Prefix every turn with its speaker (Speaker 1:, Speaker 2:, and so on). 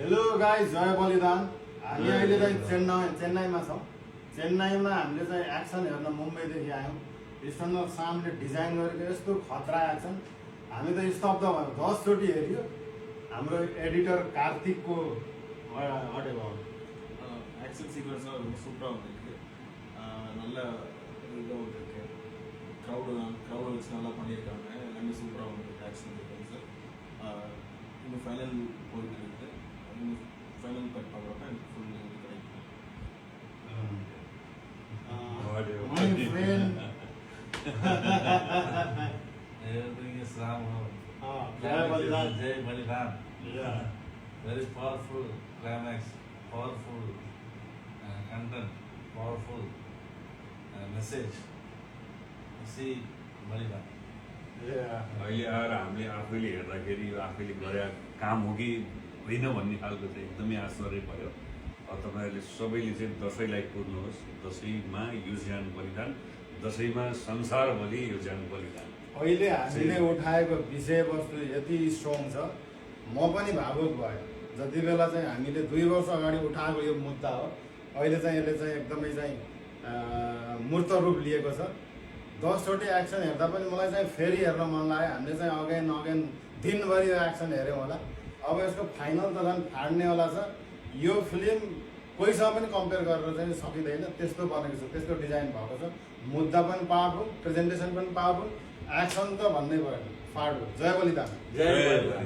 Speaker 1: Hello guys, जय बलिदान। हामी अहिले चाहिँ चेन्नईमा छौँ। चेन्नईमा हामीले चाहिँ एक्सन हेर्न मुम्बईदेखि आयौँ। स्टन्डर सामले डिजाइन गरेको यस्तो खतरा एक्सन, हामी त स्तब्ध भयो। 10 चोटि हेऱ्यो। हाम्रो एडिटर कार्तिकको अटे भयो।
Speaker 2: ஆக்ஷன் சீக்வன்ஸ் சூப்பராக வந்துருக்கு. நல்ல இதாக வந்துருக்கு. க்ரௌடு வச்சு நல்லா பண்ணியிருக்காங்க. எல்லாமே சூப்பராக வந்துருக்கு ஆக்ஷன் சீக்வன்ஸு. இன்னும் ஃபைனல் போயிட்டு இருக்குது. இன்னும் ஃபைனல் கட் பண்ணுறப்ப எனக்கு ஃபுல் இது கிடைக்கும்.
Speaker 1: My friend.
Speaker 3: Everything is Ram.
Speaker 1: Jai Balidan.
Speaker 3: Jai Balidan.
Speaker 1: Yeah.
Speaker 3: Very powerful climax, powerful content, powerful message. You see Balidan.
Speaker 4: अहिले आएर हामीले आफैले हेर्दाखेरि आफैले गरेका काम हो कि होइन भन्ने खालको चाहिँ एकदमै आश्चर्य भयो। तपाईँहरूले सबैले चाहिँ दसैँलाई कुर्नुहोस्। दसैँमा यो ज्यान बलिदान, दसैँमा संसारभरि यो ज्यान बलिदान।
Speaker 1: अहिले हामीले उठाएको विषयवस्तु यति स्ट्रङ छ, म पनि भावुक भयो। जति बेला चाहिँ हामीले 2 वर्ष अगाडि उठाएको यो मुद्दा हो, अहिले चाहिँ यसले चाहिँ एकदमै चाहिँ मूर्त रूप लिएको छ। 10 चोटि एक्सन हेर्दा पनि मलाई चाहिँ फेरि हेर्न मन लाग्यो। हामीले चाहिँ अगेन दिनभरि यो एक्सन हेऱ्यौँ होला। अब यसको फाइनल त झन् फाड्नेवाला छ। यो फिल्म कोहीसँग पनि कम्पेयर गरेर चाहिँ सकिँदैन। त्यस्तो बनेको छ, त्यस्तो डिजाइन भएको छ। मुद्दा पनि पावरफुल, प्रेजेन्टेसन पनि पावरफुल, एक्सन त भन्नै परेन, फाड्यो। जय बलिदान।
Speaker 3: Jai Balidan.